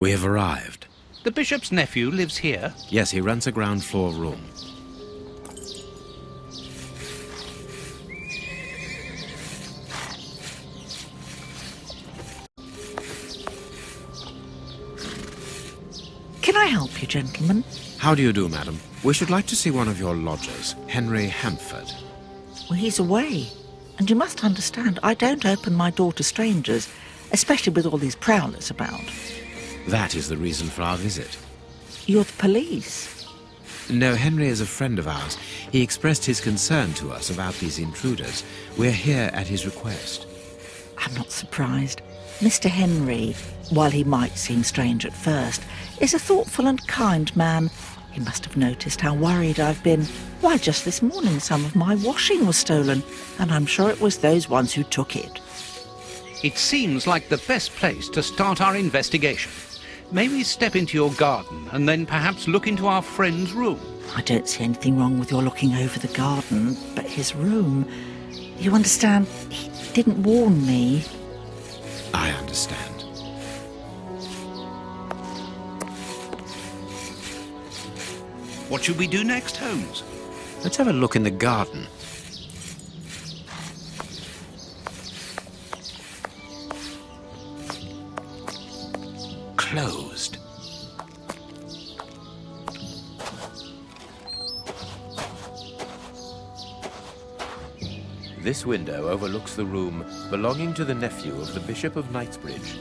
We have arrived. The bishop's nephew lives here? Yes, he rents a ground floor room. Can I help you, gentlemen? How do you do, madam? We should like to see one of your lodgers, Henry Hampford. Well, he's away. And you must understand, I don't open my door to strangers, especially with all these prowlers about. That is the reason for our visit. You're the police. No, Henry is a friend of ours. He expressed his concern to us about these intruders. We're here at his request. I'm not surprised. Mr. Henry, while he might seem strange at first, is a thoughtful and kind man. He must have noticed how worried I've been. Why, just this morning some of my washing was stolen, and I'm sure it was those ones who took it. It seems like the best place to start our investigation. May we step into your garden and then perhaps look into our friend's room? I don't see anything wrong with your looking over the garden, but his room... You understand, he didn't warn me. I understand. What should we do next, Holmes? Let's have a look in the garden. Closed. This window overlooks the room belonging to the nephew of the Bishop of Knightsbridge.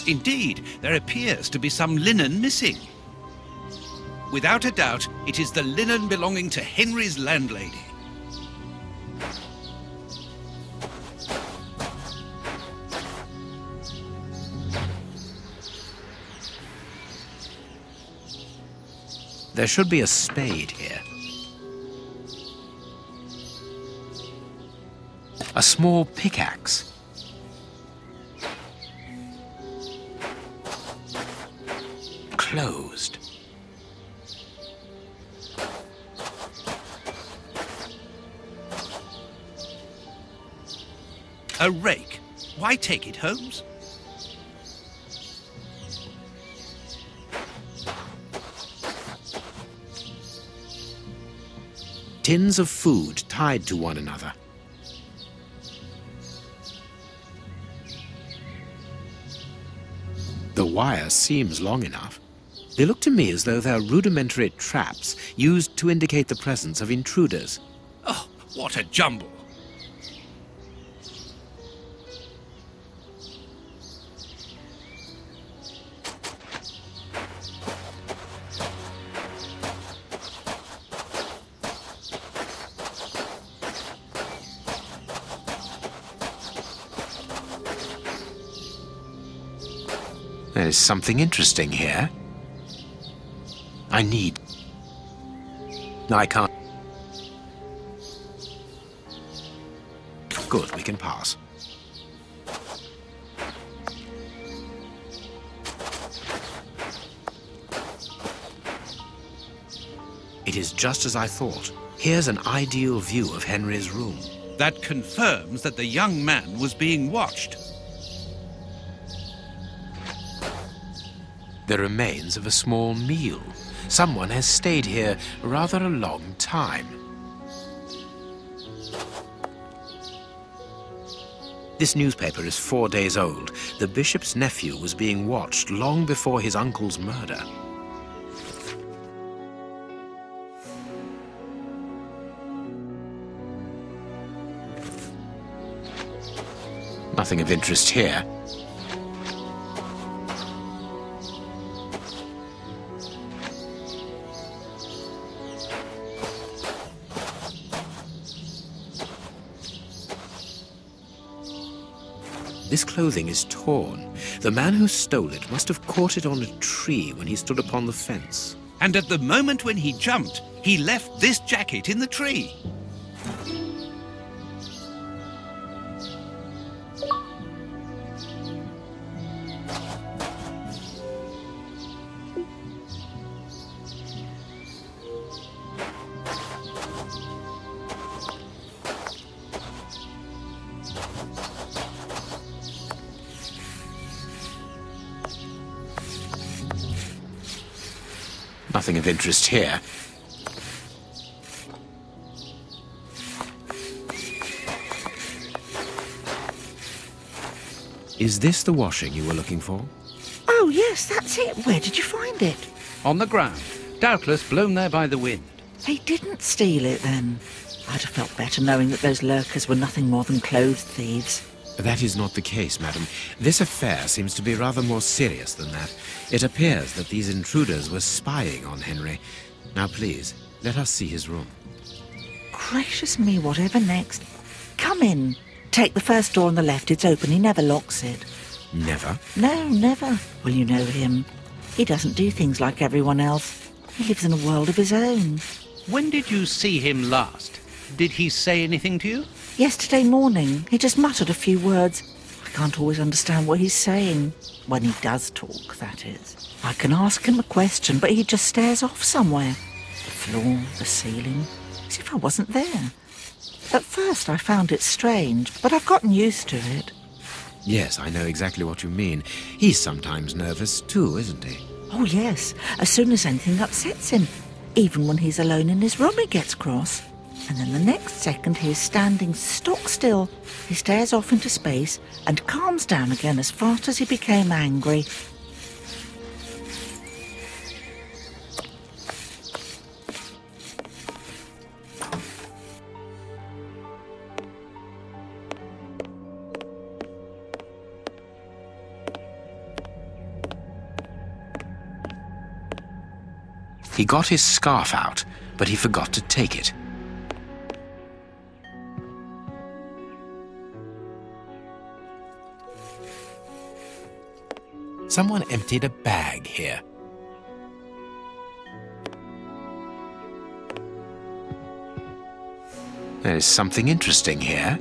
Indeed, there appears to be some linen missing. Without a doubt, it is the linen belonging to Henry's landlady. There should be a spade here. A small pickaxe. Closed. A rake. Why take it, Holmes? Tins of food tied to one another. The wire seems long enough. They look to me as though they're rudimentary traps used to indicate the presence of intruders. Oh, what a jumble! There's something interesting here. I can't. Good, we can pass. It is just as I thought. Here's an ideal view of Henry's room. That confirms that the young man was being watched. The remains of a small meal. Someone has stayed here rather a long time. This newspaper is 4 days old. The bishop's nephew was being watched long before his uncle's murder. Nothing of interest here. This clothing is torn. The man who stole it must have caught it on a tree when he stood upon the fence. And at the moment when he jumped, he left this jacket in the tree. Nothing of interest here. Is this the washing you were looking for? Oh, yes, that's it. Where did you find it? On the ground, doubtless blown there by the wind. They didn't steal it, then. I'd have felt better knowing that those lurkers were nothing more than clothes thieves. That is not the case, madam. This affair seems to be rather more serious than that. It appears that these intruders were spying on Henry. Now, please, let us see his room. Gracious me, whatever next? Come in. Take the first door on the left. It's open. He never locks it. Never? No, never. Well, you know him. He doesn't do things like everyone else. He lives in a world of his own. When did you see him last? Did he say anything to you? Yesterday morning, he just muttered a few words. I can't always understand what he's saying. When he does talk, that is. I can ask him a question, but he just stares off somewhere. The floor, the ceiling, as if I wasn't there. At first I found it strange, but I've gotten used to it. Yes, I know exactly what you mean. He's sometimes nervous too, isn't he? Oh, yes. As soon as anything upsets him. Even when he's alone in his room, he gets cross. And then the next second he is standing stock still. He stares off into space and calms down again as fast as he became angry. He got his scarf out, but he forgot to take it. Someone emptied a bag here. There's something interesting here.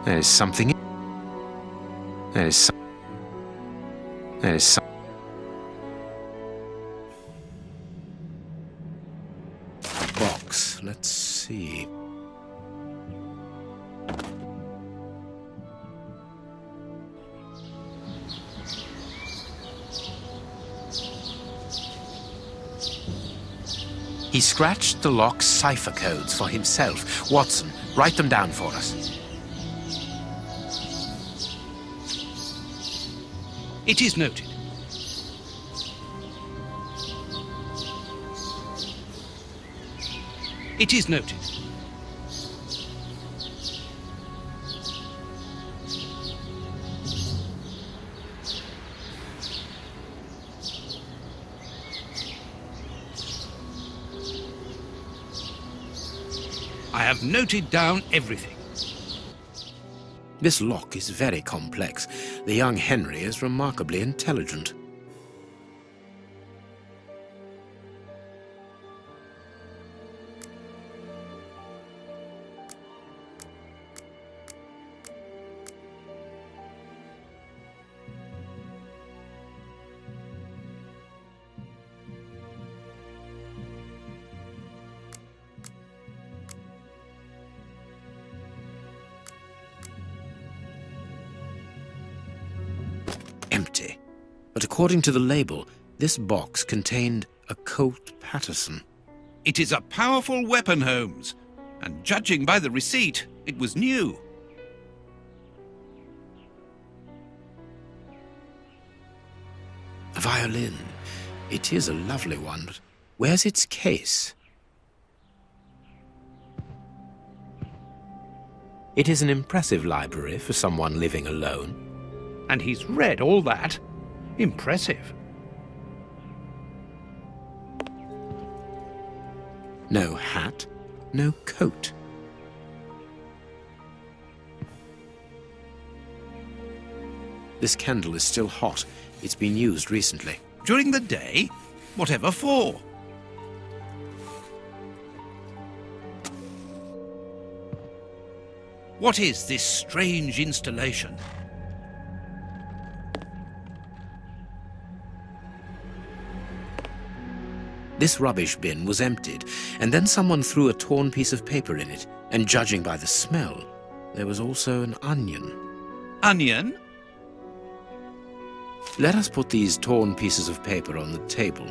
There's something... There's some... Box, let's see... He scratched the lock's cipher codes for himself. Watson, write them down for us. It is noted. It is noted. I have noted down everything. This lock is very complex. The young Henry is remarkably intelligent. Empty. But according to the label, this box contained a Colt Patterson. It is a powerful weapon, Holmes, and judging by the receipt, it was new. A violin. It is a lovely one, but where's its case? It is an impressive library for someone living alone. And he's read all that. Impressive. No hat, no coat. This candle is still hot. It's been used recently. During the day? Whatever for? What is this strange installation? This rubbish bin was emptied, and then someone threw a torn piece of paper in it, and judging by the smell, there was also an onion. Onion? Let us put these torn pieces of paper on the table.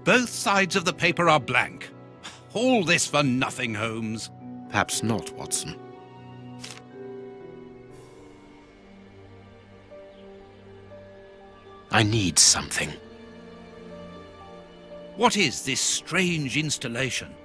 Both sides of the paper are blank. All this for nothing, Holmes. Perhaps not, Watson. I need something. What is this strange installation?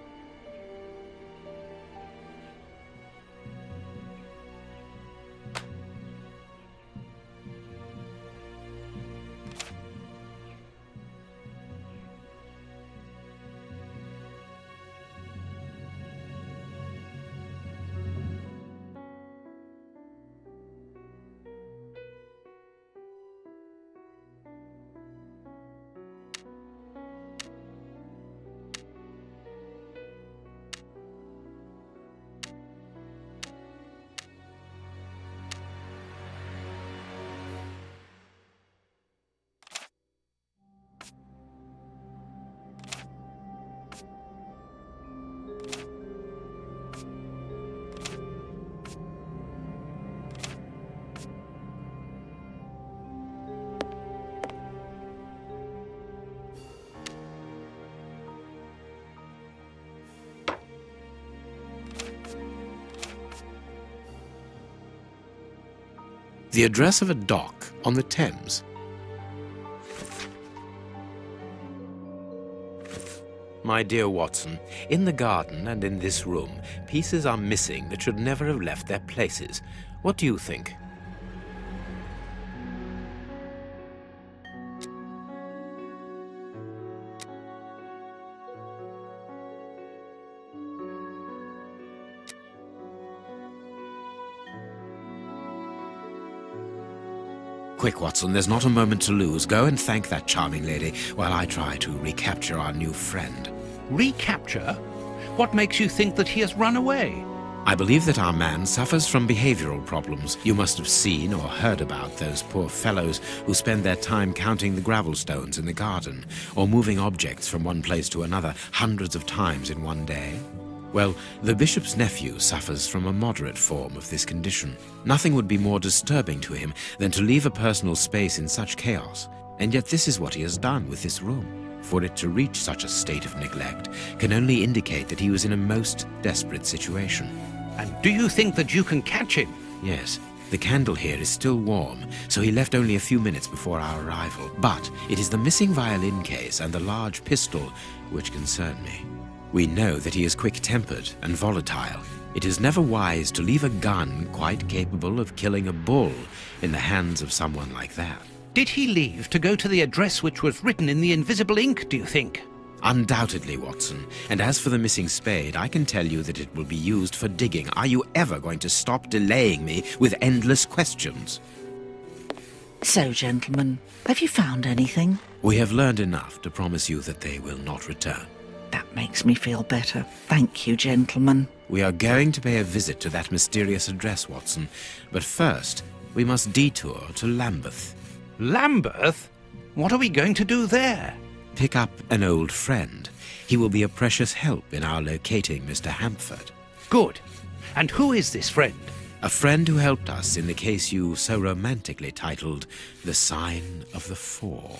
The address of a dock on the Thames. My dear Watson, in the garden and in this room, pieces are missing that should never have left their places. What do you think? Quick, Watson, there's not a moment to lose. Go and thank that charming lady while I try to recapture our new friend. Recapture? What makes you think that he has run away? I believe that our man suffers from behavioral problems. You must have seen or heard about those poor fellows who spend their time counting the gravel stones in the garden or moving objects from one place to another hundreds of times in one day. Well, the bishop's nephew suffers from a moderate form of this condition. Nothing would be more disturbing to him than to leave a personal space in such chaos, and yet this is what he has done with this room. For it to reach such a state of neglect can only indicate that he was in a most desperate situation. And do you think that you can catch him? Yes. The candle here is still warm, so he left only a few minutes before our arrival. But it is the missing violin case and the large pistol which concern me. We know that he is quick-tempered and volatile. It is never wise to leave a gun quite capable of killing a bull in the hands of someone like that. Did he leave to go to the address which was written in the invisible ink, do you think? Undoubtedly, Watson. And as for the missing spade, I can tell you that it will be used for digging. Are you ever going to stop delaying me with endless questions? So, gentlemen, have you found anything? We have learned enough to promise you that they will not return. That makes me feel better. Thank you, gentlemen. We are going to pay a visit to that mysterious address, Watson. But first, we must detour to Lambeth. Lambeth? What are we going to do there? Pick up an old friend. He will be a precious help in our locating Mr. Hampford. Good. And who is this friend? A friend who helped us in the case you so romantically titled The Sign of the Four.